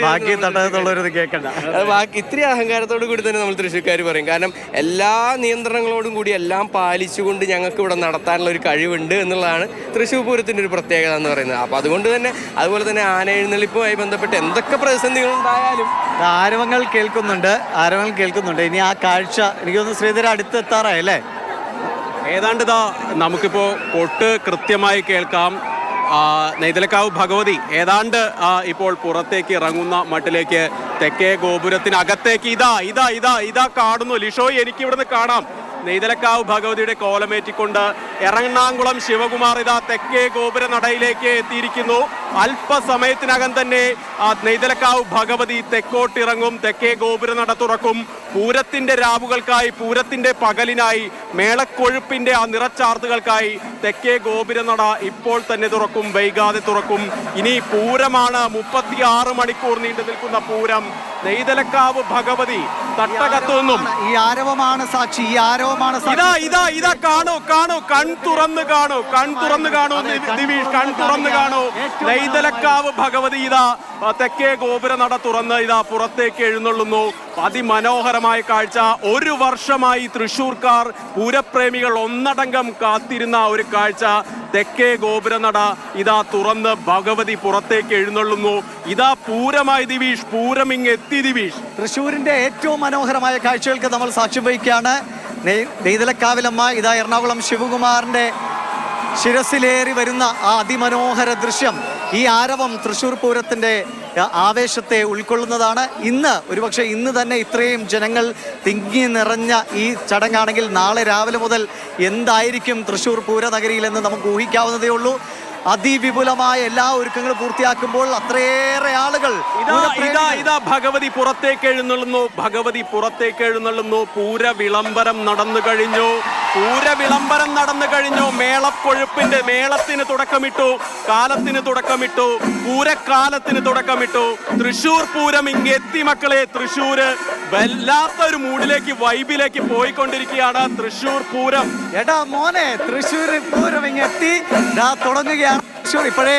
ബാക്കി തട്ടകത്തുള്ളവരത് കേൾക്കണ്ട. ബാക്കി ഇത്തിരി അഹങ്കാരത്തോടു കൂടി തന്നെ നമ്മൾ തൃശ്ശൂർക്കാർ പറയും. കാരണം എല്ലാ നിയന്ത്രണങ്ങളോടും കൂടി എല്ലാം പാലിച്ചുകൊണ്ട് ഞങ്ങൾക്ക് ഇവിടെ നടത്താനുള്ള ഒരു കഴിവുണ്ട് എന്നുള്ളതാണ് തൃശ്ശൂർ പൂരത്തിൻ്റെ ഒരു പ്രത്യേകത എന്ന് പറയുന്നത്. അപ്പോൾ അതുകൊണ്ട് തന്നെ അതുപോലെ തന്നെ ആന എഴുന്നള്ളിപ്പുമായി ബന്ധപ്പെട്ട് എന്തൊക്കെ പ്രതിസന്ധികളുണ്ടായാലും ആരവങ്ങൾ കേൾക്കുന്നുണ്ട്. ഇനി ആ കാഴ്ച എനിക്ക് തോന്നുന്നു ശ്രീധര അടുത്തെത്താറായി അല്ലേ? ഏതാണ്ട് നമുക്കിപ്പോൾ കൊട്ട് കൃത്യമായി കേൾക്കാം. നെയ്തലക്കാവ് ഭഗവതി ഏതാണ്ട് ഇപ്പോൾ പുറത്തേക്ക് ഇറങ്ങുന്ന മട്ടിലേക്ക് തെക്കേ ഗോപുരത്തിനകത്തേക്ക് ഇതാ കാണുന്നു. ലിഷോയ്, എനിക്ക് ഇവിടുന്ന് കാണാം നെയ്തലക്കാവ് ഭഗവതിയുടെ കോലമേറ്റിക്കൊണ്ട് എറണാകുളം ശിവകുമാർ തെക്കേ ഗോപുര നടയിലേക്ക് എത്തിയിരിക്കുന്നു. അല്പസമയത്തിനകം തന്നെ നെയ്തലക്കാവ് ഭഗവതി തെക്കോട്ടിറങ്ങും, തെക്കേ ഗോപുര നട തുറക്കും. പൂരത്തിന്റെ രാവുകൾക്കായി, പൂരത്തിന്റെ പകലിനായി, മേളക്കൊഴുപ്പിന്റെ ആ നിറച്ചാർത്തുകൾക്കായി തെക്കേ ഗോപുര നട ഇപ്പോൾ തന്നെ തുറക്കും, വൈകാതെ തുറക്കും. ഇനി പൂരമാണ്, 36 മണിക്കൂർ നീണ്ടു നിൽക്കുന്ന പൂരം. നെയ്തലക്കാവ് ഭഗവതി തട്ടകത്തു നിന്നും ഈ ആരവമാണ് സാക്ഷി. ഇതാ കാണൂ, കൺ തുറന്ന് കാണൂ ദിവിഷ്, കൺ തുറന്ന് കാണൂ. നെയ്തലക്കാവ് ഭഗവതി തെക്കേ ഗോപുര നട തുറന്ന് പുറത്തേക്ക് എഴുന്നള്ളുന്നു. അതിമനോഹരമായ കാഴ്ച. 1 വർഷമായി തൃശ്ശൂർക്കാർ, പൂരപ്രേമികൾ ഒന്നടങ്കം കാത്തിരുന്ന ഒരു കാഴ്ച. തെക്കേ ഗോപുര നട തുറന്ന് ഭഗവതി പുറത്തേക്ക് എഴുന്നള്ളുന്നു. പൂരമായി ദിവിഷ്, പൂരം ഇങ്ങെത്തി ദിവിഷ്. തൃശ്ശൂരിന്റെ ഏറ്റവും മനോഹരമായ കാഴ്ചകൾക്ക് നമ്മൾ സാക്ഷ്യം വഹിക്കുകയാണ്. നെയ്തലക്കാവിലമ്മ എറണാകുളം ശിവകുമാറിന്റെ ശിരസിലേറി വരുന്ന ആ അതിമനോഹര ദൃശ്യം. ഈ ആരവം തൃശ്ശൂർ പൂരത്തിന്റെ ആവേശത്തെ ഉൾക്കൊള്ളുന്നതാണ്. ഒരുപക്ഷെ ഇന്ന് തന്നെ ഇത്രയും ജനങ്ങൾ തിങ്ങി നിറഞ്ഞ ഈ ചടങ്ങാണെങ്കിൽ നാളെ രാവിലെ മുതൽ എന്തായിരിക്കും തൃശ്ശൂർ പൂരനഗരിയിലെന്ന് നമുക്ക് ഊഹിക്കാവുന്നതേ ഉള്ളൂ. അതിവിപുലമായ എല്ലാ ഒരുക്കങ്ങളും പൂർത്തിയാക്കുമ്പോൾ അത്രയേറെ ആളുകൾ ഭഗവതി പുറത്തേക്ക് എഴുന്നള്ളുന്നു. പൂരവിളംബരം നടന്നു കഴിഞ്ഞു. മേളത്തിന് തുടക്കമിട്ടു, പൂരക്കാലത്തിന് തുടക്കമിട്ടു. തൃശ്ശൂർ പൂരം ഇങ്ങെത്തി മക്കളെ. തൃശ്ശൂര് വല്ലാത്തൊരു മൂഡിലേക്ക്, വൈബിലേക്ക് പോയിക്കൊണ്ടിരിക്കുകയാണ് തൃശ്ശൂർ പൂരം. എടാ മോനെ, തൃശ്ശൂർ പൂരം ഇങ്ങെത്തി തുടങ്ങുകയാണ്. ഇപ്പോഴേ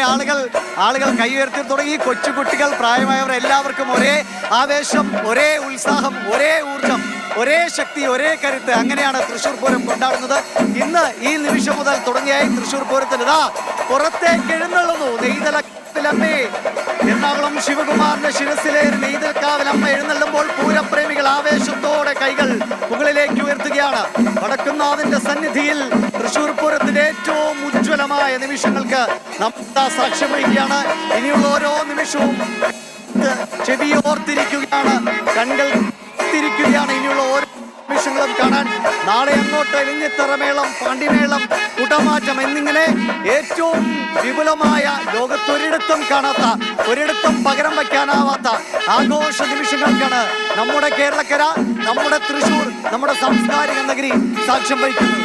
ആളുകൾ കൈ ഉയർത്തി തുടങ്ങി. കൊച്ചുകുട്ടികൾ, പ്രായമായവർ, എല്ലാവർക്കും ഒരേ ആവേശം, ഒരേ ഉത്സാഹം, ഒരേ ഊർജം, ഒരേ ശക്തി, ഒരേ കരുത്ത്. അങ്ങനെയാണ് തൃശ്ശൂർ പൂരം കൊണ്ടാടുന്നത്. ഇന്ന് ഈ നിമിഷം മുതൽ തുടങ്ങിയായി തൃശ്ശൂർ പൂരത്തിന് പുറത്തേക്ക് എഴുന്നള്ളുന്നു നെയ്തലക്കാവിലമ്മേ. എറണാകുളം ശിവകുമാറിന്റെ ശിരസിലേറി നെയ്തലക്കാവിലമ്മ എഴുന്നള്ളുമ്പോൾ പൂരപ്രേമികൾ ആവേശത്തോടെ കൈകൾ മുകളിലേക്ക് ഉയർത്തുകയാണ്. വടക്കുന്നാഥന്റെ സന്നിധിയിൽ തൃശ്ശൂർ പൂരത്തിന്റെ ഏറ്റവും ഉജ്ജ്വലമായ നിമിഷങ്ങൾക്ക് നമ്മൾ സാക്ഷ്യം വഹിക്കുകയാണ്. ഇനിയുള്ള ഓരോ നിമിഷവും ചെവിയോർത്തിരിക്കുകയാണ്, കൺകൾ തിരിക്കുകയാണ്. ഇനിയുള്ള ഓരോ നിമിഷങ്ങളും കാണാൻ നാളെ അങ്ങോട്ട് ഇലിഞ്ഞിത്തറമേളം, പാണ്ടിമേളം, കുടമാറ്റം എന്നിങ്ങനെ ഏറ്റവും വിപുലമായ, ലോകത്തൊരിടത്തും കാണാത്ത, ഒരിടത്തും പകരം വയ്ക്കാനാവാത്ത ആഘോഷ നിമിഷങ്ങൾക്കാണ് നമ്മുടെ കേരളക്കര, നമ്മുടെ തൃശ്ശൂർ, നമ്മുടെ സാംസ്കാരിക നഗരി സാക്ഷ്യം വഹിക്കുന്നത്.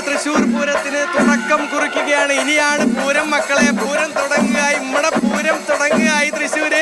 തൃശ്ശൂർ പൂരത്തിന് തുടക്കം കുറിക്കുകയാണ്. ഇനിയാണ് പൂരം മക്കളെ. പൂരം തുടങ്ങുകയായി, നമ്മുടെ പൂരം തുടങ്ങുകയായി തൃശ്ശൂര്.